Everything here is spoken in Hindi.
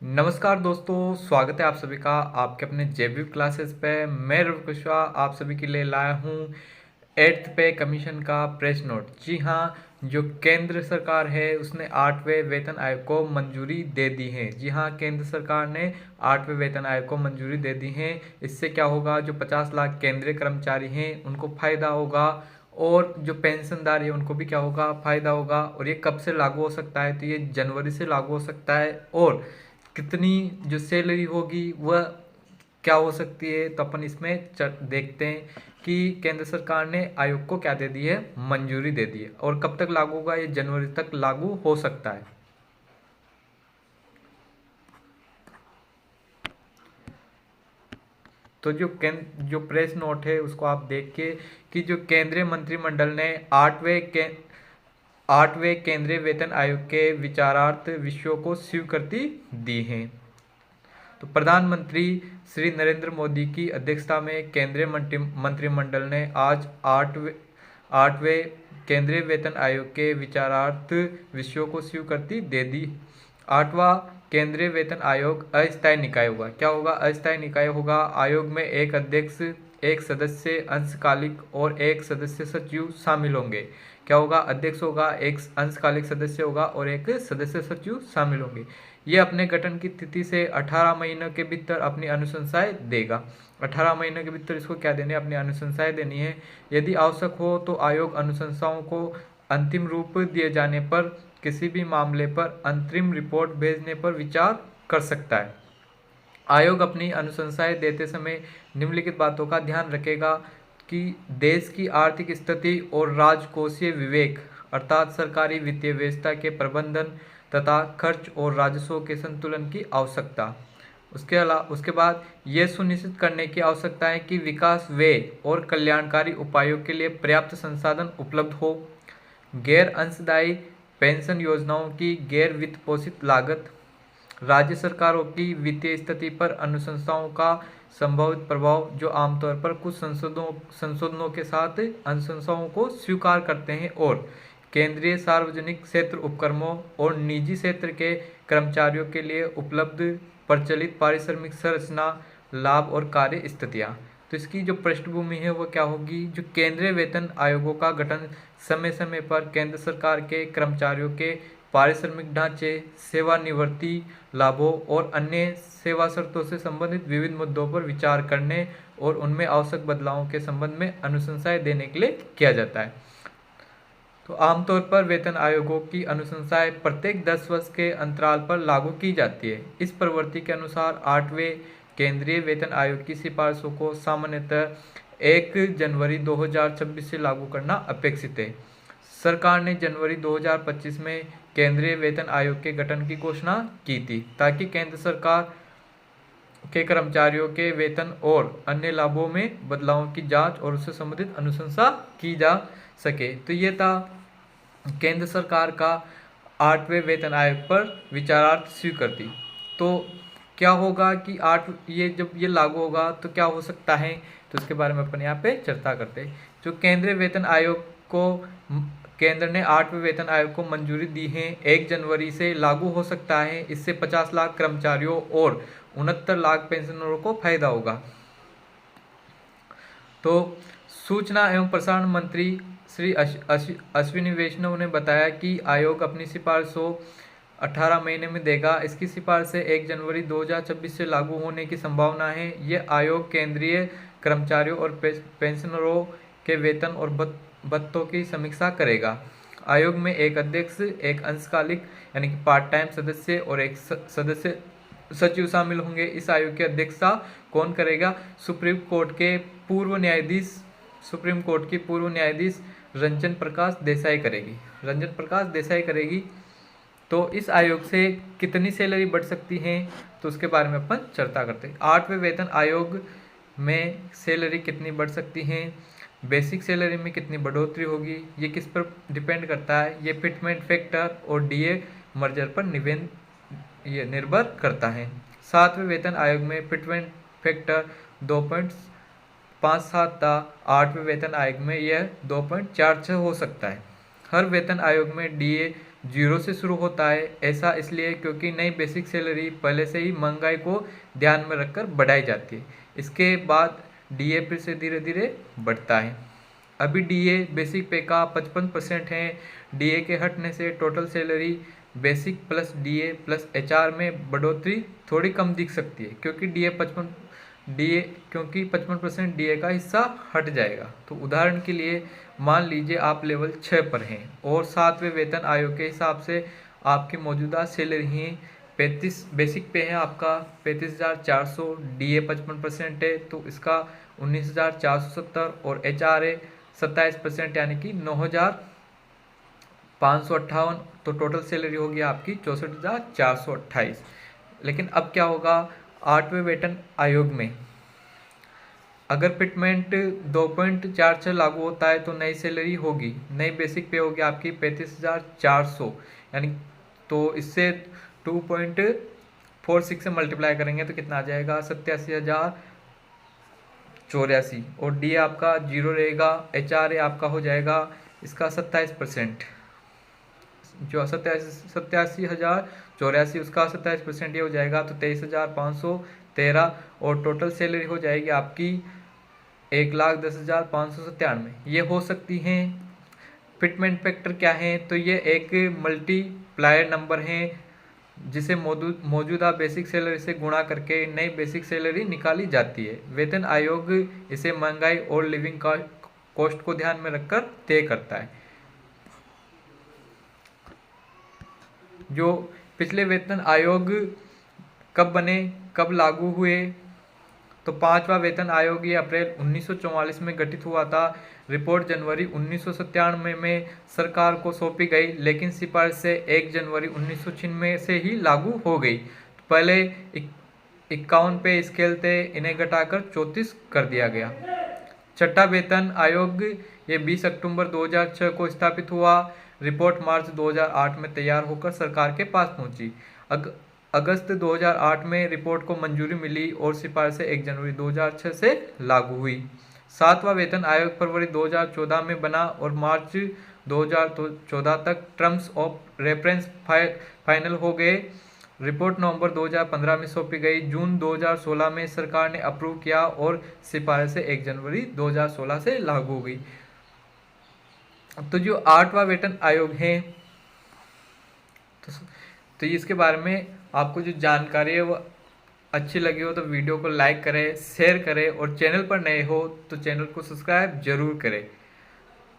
नमस्कार दोस्तों, स्वागत है आप सभी का आपके अपने जेबी क्लासेस पे। मैं रवि कुशवाहा आप सभी के लिए लाया हूँ 8th पे कमीशन का प्रेस नोट। जी हाँ, जो केंद्र सरकार है उसने 8वें वेतन आयोग को मंजूरी दे दी है। जी हाँ, केंद्र सरकार ने 8वें वेतन आयोग को मंजूरी दे दी है। इससे क्या होगा, जो 50 लाख केंद्रीय कर्मचारी हैं उनको फायदा होगा और जो पेंशनदार है उनको भी क्या होगा, फायदा होगा। और ये कब से लागू हो सकता है, तो ये जनवरी से लागू हो सकता है। और कितनी जो सैलरी होगी वह क्या हो सकती है, तो अपन इसमें देखते हैं कि केंद्र सरकार ने आयोग को क्या दे दी है, मंजूरी दे दी है। और कब तक लागू होगा, ये जनवरी तक लागू हो सकता है। तो जो प्रेस नोट है उसको आप देख के कि जो केंद्रीय मंत्रिमंडल ने आठवें केंद्रीय वेतन आयोग के विचारार्थ विषयों को स्वीकृति दी है। तो प्रधानमंत्री श्री नरेंद्र मोदी की अध्यक्षता में केंद्रीय मंत्रिमंडल ने आज आठवें केंद्रीय वेतन आयोग के विचारार्थ विषयों को स्वीकृति दे दी। आठवां केंद्रीय वेतन आयोग अस्थायी निकाय होगा। क्या होगा, अस्थायी निकाय होगा। आयोग में एक अध्यक्ष, एक सदस्य अंशकालिक और एक सदस्य सचिव शामिल होंगे। क्या होगा, अध्यक्ष होगा, एक अंशकालिक सदस्य होगा और एक सदस्य सचिव शामिल होंगे। ये अपने गठन की तिथि से 18 महीनों के भीतर अपनी अनुशंसाएं देगा। 18 महीनों के भीतर इसको क्या देनी है, अपनी अनुशंसाएं देनी है। यदि आवश्यक हो तो आयोग अनुशंसाओं को अंतिम रूप दिए जाने पर किसी भी मामले पर अंतरिम रिपोर्ट भेजने पर विचार कर सकता है। आयोग अपनी अनुशंसाएं देते समय निम्नलिखित बातों का ध्यान रखेगा कि देश की आर्थिक स्थिति और राजकोषीय विवेक अर्थात सरकारी वित्तीय व्यवस्था के प्रबंधन तथा खर्च और राजस्व के संतुलन की आवश्यकता। उसके बाद यह सुनिश्चित करने की आवश्यकता है कि विकास व्यय और कल्याणकारी उपायों के लिए पर्याप्त संसाधन उपलब्ध हो। गैर अंशदायी पेंशन योजनाओं की गैर वित्त पोषित लागत, राज्य सरकारों की वित्तीय स्थिति पर अनुशंसाओं का संभावित प्रभाव जो आमतौर पर कुछ संशोधनों के साथ अनुशंसाओं को स्वीकार करते हैं, और केंद्रीय सार्वजनिक क्षेत्र उपक्रमों और निजी क्षेत्र के कर्मचारियों के लिए उपलब्ध प्रचलित पारिश्रमिक संरचना, लाभ और कार्य स्थितियाँ। तो इसकी जो पृष्ठभूमि है वो क्या होगी, जो केंद्रीय वेतन आयोगों का गठन समय समय पर केंद्र सरकार के कर्मचारियों के पारिश्रमिक ढांचे, सेवानिवृत्ति लाभों और अन्य सेवा शर्तों से संबंधित विविध मुद्दों पर विचार करने और उनमें आवश्यक बदलावों के संबंध में अनुशंसाएं देने के लिए किया जाता है। तो आमतौर पर वेतन आयोगों की अनुशंसाएं प्रत्येक 10 वर्ष के अंतराल पर लागू की जाती है। इस प्रवृत्ति के अनुसार 8वें केंद्रीय वेतन आयोग की सिफारिशों को सामान्यतः 1 जनवरी 2026 से लागू करना अपेक्षित है। सरकार ने जनवरी 2025 में केंद्रीय वेतन आयोग के गठन की घोषणा की थी ताकि केंद्र सरकार के कर्मचारियों के वेतन और अन्य लाभों में बदलावों की जांच और उससे संबंधित अनुशंसा की जा सके। तो ये था केंद्र सरकार का 8वें वेतन आयोग पर विचारार्थ स्वीकृति। तो क्या होगा कि ये जब ये लागू होगा तो क्या हो सकता है, तो इसके बारे में अपन यहाँ पे चर्चा करते हैं। जो केंद्रीय वेतन आयोग को केंद्र ने 8वें वेतन आयोग को मंजूरी दी है, 1 जनवरी से लागू हो सकता है। इससे 50 लाख कर्मचारियों और 69 लाख पेंशनरों को फायदा होगा। तो सूचना एवं प्रसारण मंत्री श्री अश्विनी वैष्णव ने बताया कि आयोग अपनी सिफारिशों 18 महीने में देगा। इसकी सिफारिश से 1 जनवरी 2026 से लागू होने की संभावना है। यह आयोग केंद्रीय कर्मचारियों और पेंशनरों के वेतन और भत्तों की समीक्षा करेगा। आयोग में एक अध्यक्ष, एक अंशकालिक यानी कि पार्ट टाइम सदस्य और एक सदस्य सचिव शामिल होंगे। इस आयोग की अध्यक्षता कौन करेगा, सुप्रीम कोर्ट की पूर्व न्यायाधीश रंजन प्रकाश देसाई करेगी। तो इस आयोग से कितनी सैलरी बढ़ सकती है, तो उसके बारे में अपन चर्चा करते हैं। 8वें वेतन आयोग में सैलरी कितनी बढ़ सकती है, बेसिक सैलरी में कितनी बढ़ोतरी होगी, ये किस पर डिपेंड करता है, ये फिटमेंट फैक्टर और डीए मर्जर पर निर्भर करता है। 7वें वेतन आयोग में फिटमेंट फैक्टर 2.57 था, 8वें वेतन आयोग में यह 2.46 हो सकता है। हर वेतन आयोग में डीए जीरो से शुरू होता है। ऐसा इसलिए क्योंकि नई बेसिक सैलरी पहले से ही महंगाई को ध्यान में रखकर बढ़ाई जाती है। इसके बाद डीए फिर से धीरे धीरे बढ़ता है। अभी डीए बेसिक पे का 55% है। डीए के हटने से total salary basic plus DA plus HR में बढ़ोतरी थोड़ी कम दिख सकती है, क्योंकि क्योंकि 55% डीए का हिस्सा हट जाएगा। तो उदाहरण के लिए मान लीजिए आप लेवल 6 पर हैं और 7वें वेतन आयोग के हिसाब से आपकी मौजूदा सैलरी ही 35 बेसिक पे है आपका 35,400, डीए 55% है तो इसका 19,470 और एचआर है 27% यानी कि 9,558। तो टोटल सैलरी होगी आपकी 64,428। लेकिन अब क्या होगा 8वें वेतन आयोग में, अगर फिटमेंट 2.46 लागू होता है तो नई सैलरी होगी, नई बेसिक पे होगी आपकी 35,400, यानी तो इससे 2.46 से मल्टीप्लाई करेंगे तो कितना आ जाएगा 87,084। और डी आपका जीरो रहेगा। एच आर आपका हो जाएगा इसका 27%, जो 87,084 उसका 27% ये हो जाएगा तो 23,513। और टोटल सैलरी हो जाएगी आपकी 1,10,597। ये हो सकती हैं। फिटमेंट फैक्टर क्या है, तो ये एक मल्टीप्लायर नंबर है जिसे मौजूदा बेसिक सैलरी से गुणा करके नई बेसिक सैलरी निकाली जाती है। वेतन आयोग इसे महंगाई और लिविंग कॉस्ट को ध्यान में रखकर तय करता है। जो पिछले वेतन आयोग कब बने, कब लागू हुए, तो 5वां वेतन आयोग ये अप्रैल 1944 में गठित हुआ था। रिपोर्ट जनवरी 1997 में सरकार को सौंपी गई, लेकिन सिफारिश से 1 जनवरी 1996 से ही लागू हो गई। तो पहले 51 पे स्केल थे, इन्हें घटाकर 34 कर दिया गया। छठा वेतन आयोग ये 20 अक्टूबर 2006 को स्थापित हुआ। रिपोर्ट मार्च 2008 में तैयार होकर सरकार के पास पहुंची। अगस्त 2008 में रिपोर्ट को मंजूरी मिली और सिफारिशें 1 जनवरी 2006 से लागू हुई। 7वां वेतन आयोग फरवरी 2014 में बना और मार्च 2014 तक टर्म्स ऑफ रेफरेंस फाइनल हो गए। रिपोर्ट नवंबर 2015 में सौंपी गई। जून 2016 में सरकार ने अप्रूव किया और सिफारिशें 1 जनवरी 2016 से लागू हो गई। तो जो 8वां वेतन आयोग है तो इसके बारे में आपको जो जानकारी है वो अच्छी लगी हो तो वीडियो को लाइक करें, शेयर करें और चैनल पर नए हो तो चैनल को सब्सक्राइब जरूर करें।